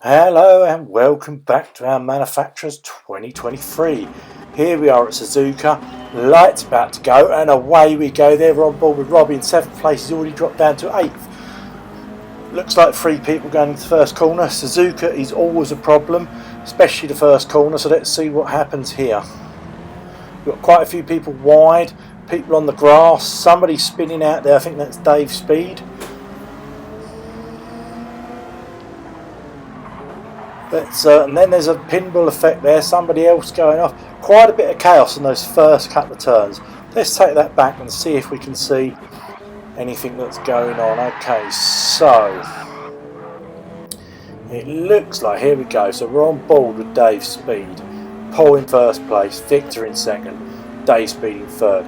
Hello and welcome back to our Manufacturers 2023. Here we are at Suzuka, lights about to go and away we go. There we're on board with Robbie in 7th place, he's already dropped down to 8th. Looks like 3 people going into the first corner. Suzuka is always a problem, especially the first corner, so let's see what happens here. We've got quite a few people wide, people on the grass, somebody spinning out there, I think that's Dave Speed. And then there's a pinball effect there, somebody else going off. Quite a bit of chaos in those first couple of turns. Let's take that back and see if we can see anything that's going on. Okay, so it looks like, here we go, so we're on board with Dave Speed. Paul in first place, Victor in second, Dave Speed in third.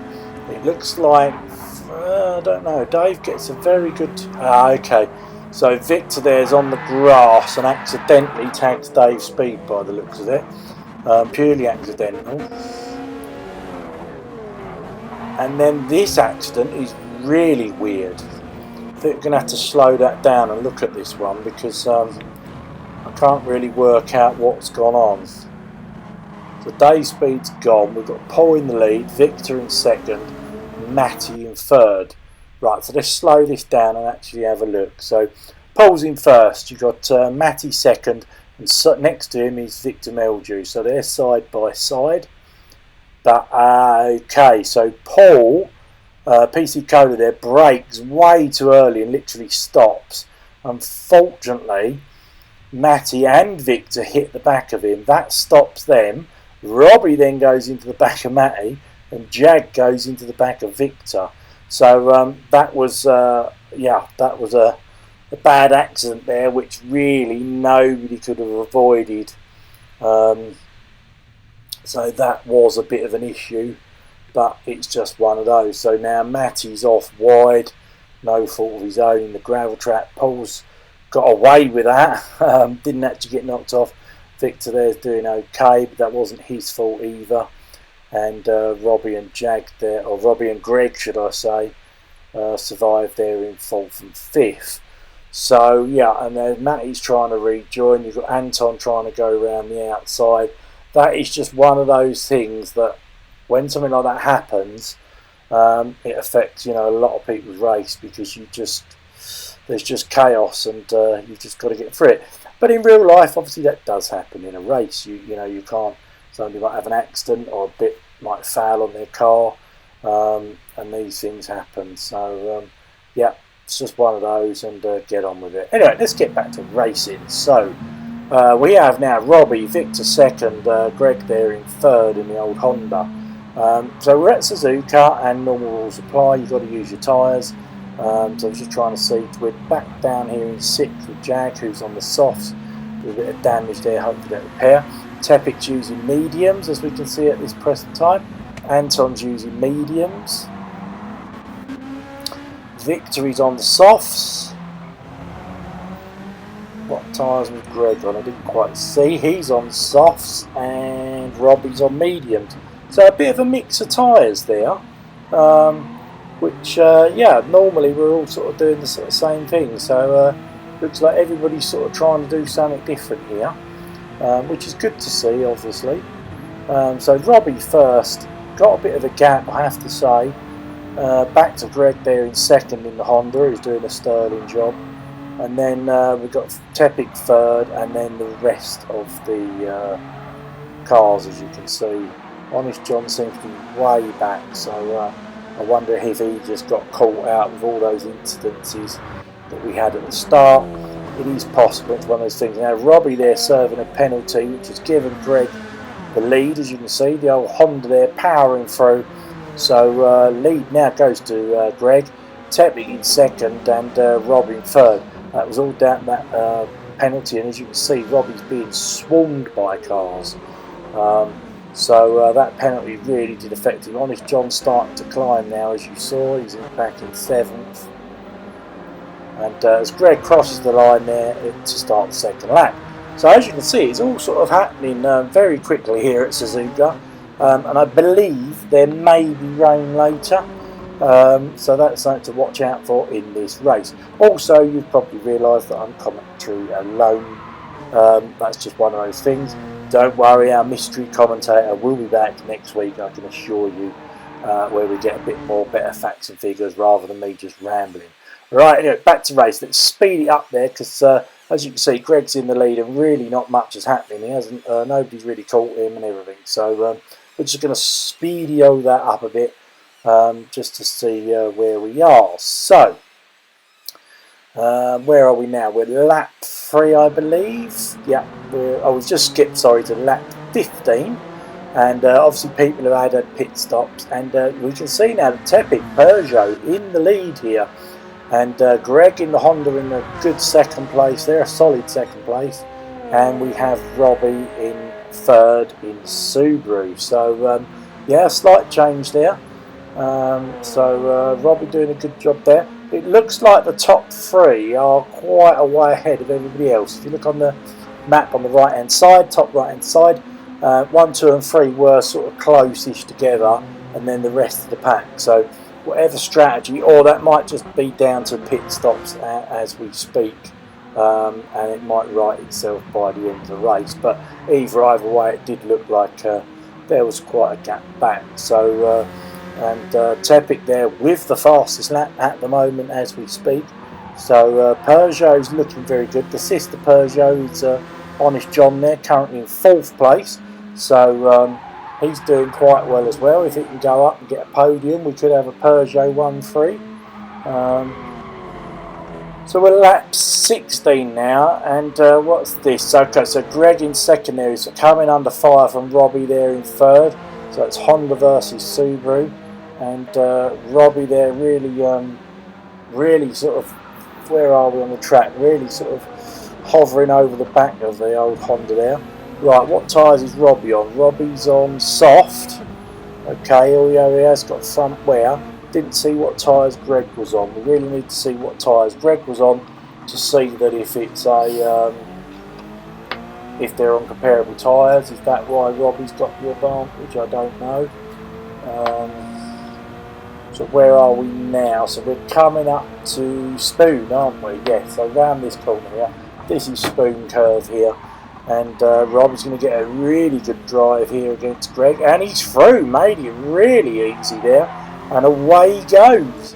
It looks like, I don't know, Dave gets a very good, okay. So Victor there's on the grass and accidentally tags Dave Speed by the looks of it. Purely accidental. And then this accident is really weird. I think we're going to have to slow that down and look at this one because I can't really work out what's gone on. So Dave Speed's gone. We've got Paul in the lead, Victor in second, Matty in third. Right, so let's slow this down and actually have a look. So Paul's in first, you've got Matty second, and next to him is Victor Meldew. So they're side by side. But okay, so Paul, PC Cola there, brakes way too early and literally stops. Unfortunately, Matty and Victor hit the back of him. That stops them. Robbie then goes into the back of Matty, and Jag goes into the back of Victor. So that was a bad accident there, which really nobody could have avoided. So that was a bit of an issue, but it's just one of those. So now Matty's off wide, no fault of his own in the gravel trap. Paul's got away with that, didn't actually get knocked off. Victor there's doing okay, but that wasn't his fault either. And Robbie and Jag there, or Robbie and Greg should I say, survived there in 4th and 5th. So yeah, and then Matty's trying to rejoin. You've got Anton trying to go around the outside. That is just one of those things that when something like that happens, it affects a lot of people's race because there's just chaos and you've just got to get through it. But in real life, obviously that does happen in a race. You can't. Somebody might have an accident or a bit might foul on their car, and these things happen. So yeah, it's just one of those, and get on with it. Anyway, let's get back to racing. So we have now Robbie, Victor second, Greg there in third in the old Honda. So we're at Suzuka and normal rules apply. You've got to use your tyres. So I was just trying to see, we're back down here in 6th with Jag, who's on the softs. With a bit of damage there, hopefully that repair. Tepic's using mediums, as we can see at this present time. Anton's using mediums. Victory's on the softs. What tyres was Greg on? I didn't quite see. He's on softs and Robbie's on mediums. So a bit of a mix of tyres there. Which, normally we're all sort of doing the sort of same thing. So looks like everybody's sort of trying to do something different here. Which is good to see, obviously. So Robbie first, got a bit of a gap, I have to say. Back to Greg there in second in the Honda, who's doing a sterling job. And then we've got Tepic third, and then the rest of the cars, as you can see. Honest John seems to be way back, so I wonder if he just got caught out with all those incidences that we had at the start. It is possible, it's one of those things. Now Robbie there serving a penalty, which has given Greg the lead, as you can see. The old Honda there powering through. So lead now goes to Greg. Tepic in second and Robbie in third. That was all down to that penalty, and as you can see, Robbie's being swarmed by cars. So that penalty really did affect him. Honest John's starting to climb now, as you saw. He's back in 7th. And as Greg crosses the line there to start the second lap. So as you can see, it's all sort of happening very quickly here at Suzuka. And I believe there may be rain later. So that's something to watch out for in this race. Also, you've probably realised that I'm commentary alone That's just one of those things. Don't worry, our mystery commentator will be back next week, I can assure you, where we get a bit more better facts and figures rather than me just rambling. Right, anyway, back to race. Let's speed it up there because, as you can see, Greg's in the lead and really not much is happening. He hasn't, nobody's really caught him and everything. So we're just going to speedio that up a bit just to see where we are. So, where are we now? We're lap 3, I believe. Yeah, we've just skipped, sorry, to lap 15. And obviously people have had pit stops. And we can see now that Peugeot in the lead here. And Greg in the Honda in a good second place. They're a solid second place. And we have Robbie in third in Subaru. So, yeah, slight change there. Robbie doing a good job there. It looks like the top 3 are quite a way ahead of everybody else. If you look on the map on the right hand side, top right hand side, 1, 2 and 3 were sort of close-ish together, and then the rest of the pack. So whatever strategy, or that might just be down to pit stops as we speak, and it might right itself by the end of the race. But either way, it did look like there was quite a gap back. So Tepic there with the fastest lap at the moment as we speak. So Peugeot's looking very good. The sister Peugeot is Honest John there, currently in 4th place. So he's doing quite well as well. If he can go up and get a podium, we could have a Peugeot 1-3. So we're lap 16 now, and what's this? Okay, so Greg in second there is coming under fire from Robbie there in third. So it's Honda versus Subaru, and Robbie there really sort of, where are we on the track? Really sort of hovering over the back of the old Honda there. Right, what tyres is Robbie on? Robbie's on soft. Okay, he has got front wear. Didn't see what tyres Greg was on. We really need to see what tyres Greg was on to see that if it's a if they're on comparable tyres. Is that why Robbie's got the advantage? I don't know. So where are we now? So we're coming up to Spoon, aren't we? Yes, so round this corner here. This is Spoon Curve here. And Robbie's going to get a really good drive here against Greg. And he's through, made it really easy there. And away he goes.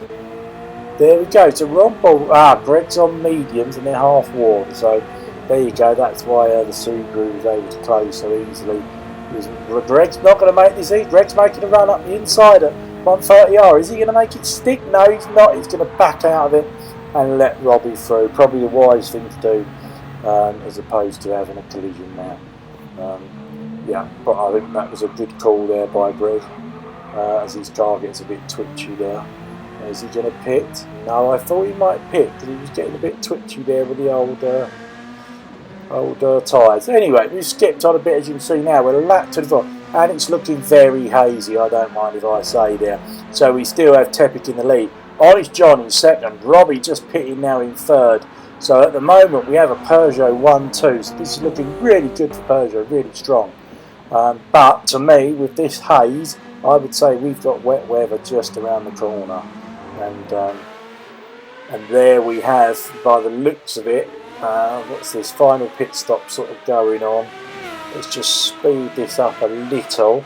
There we go. So we're on ball. Greg's on mediums and they're half worn. So there you go. That's why the Subaru was able to close so easily. Greg's not going to make this easy. Greg's making a run up the inside at 130R. Is he going to make it stick? No, he's not. He's going to back out of it and let Robbie through. Probably the wise thing to do. As opposed to having a collision now. Yeah, but I think that was a good call there by Greg, as his car gets a bit twitchy there. Is he going to pit? No, I thought he might pit because he was getting a bit twitchy there with the old tyres. Anyway, we've skipped on a bit, as you can see now. We're lap 24 and it's looking very hazy, I don't mind if I say there. So we still have Tepic in the lead. Honest John in second, Robbie just pitting now in third. So at the moment we have a Peugeot 1-2, so this is looking really good for Peugeot, really strong. But to me, with this haze, I would say we've got wet weather just around the corner. And there we have, by the looks of it, what's this final pit stop sort of going on. Let's just speed this up a little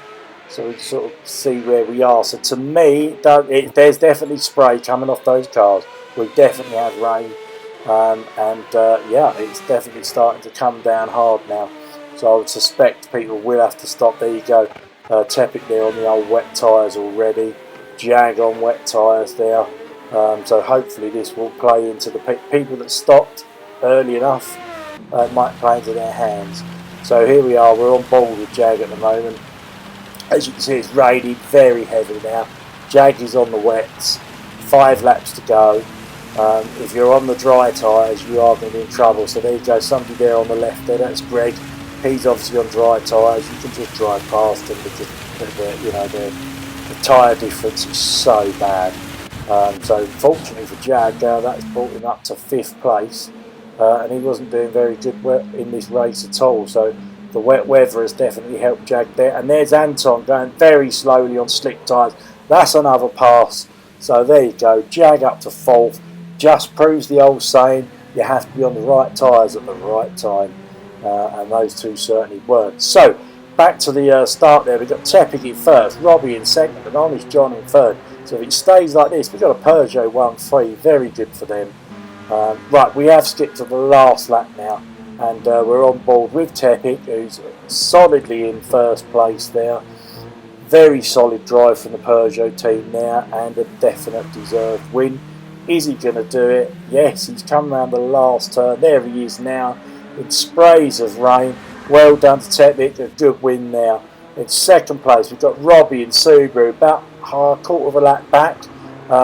so we can sort of see where we are. So to me, there's definitely spray coming off those cars. We definitely have rain. Yeah, it's definitely starting to come down hard now. So I would suspect people will have to stop. There you go. Tepic there on the old wet tyres already. Jag on wet tyres there. So hopefully this will play into the people that stopped early enough. It might play into their hands. So here we are. We're on board with Jag at the moment. As you can see, it's raining very heavy now. Jag is on the wets. 5 laps to go. If you're on the dry tyres, you are going to be in trouble. So there you go, somebody there on the left there, that's Greg. He's obviously on dry tyres. You can just drive past him because the tyre difference is so bad. So fortunately for Jag, that's brought him up to 5th place. And he wasn't doing very good in this race at all. So the wet weather has definitely helped Jag there. And there's Anton going very slowly on slick tyres. That's another pass. So there you go, Jag up to 4th. Just proves the old saying, you have to be on the right tyres at the right time. and those two certainly weren't. So back to the start there. We've got Tepic in first, Robbie in second, and Honest John in third. So if it stays like this, we've got a Peugeot 1-3, very good for them. Right, we have skipped to the last lap now, and we're on board with Tepic, who's solidly in first place there. Very solid drive from the Peugeot team there, and a definite deserved win. Is he going to do it? Yes, he's come around the last turn. There he is now in sprays of rain. Well done to Tepic, a good win there. In second place, we've got Robbie in Subaru, about a quarter of a lap back.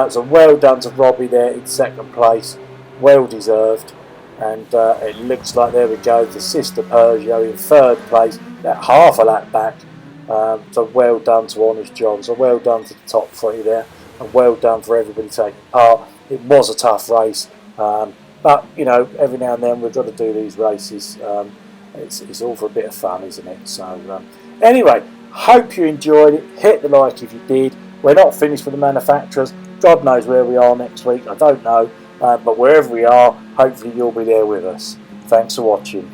So well done to Robbie there in second place. Well deserved. And it looks like, there we go, the sister Peugeot in third place, about half a lap back. So well done to Honest John. So well done to the top three there, and well done for everybody taking part. It was a tough race, but you know, every now and then we've got to do these races. It's all for a bit of fun, isn't it? So anyway, hope you enjoyed it. Hit the like if you did. We're not finished with the manufacturers. God knows where we are next week. I don't know, but wherever we are, hopefully you'll be there with us. Thanks for watching.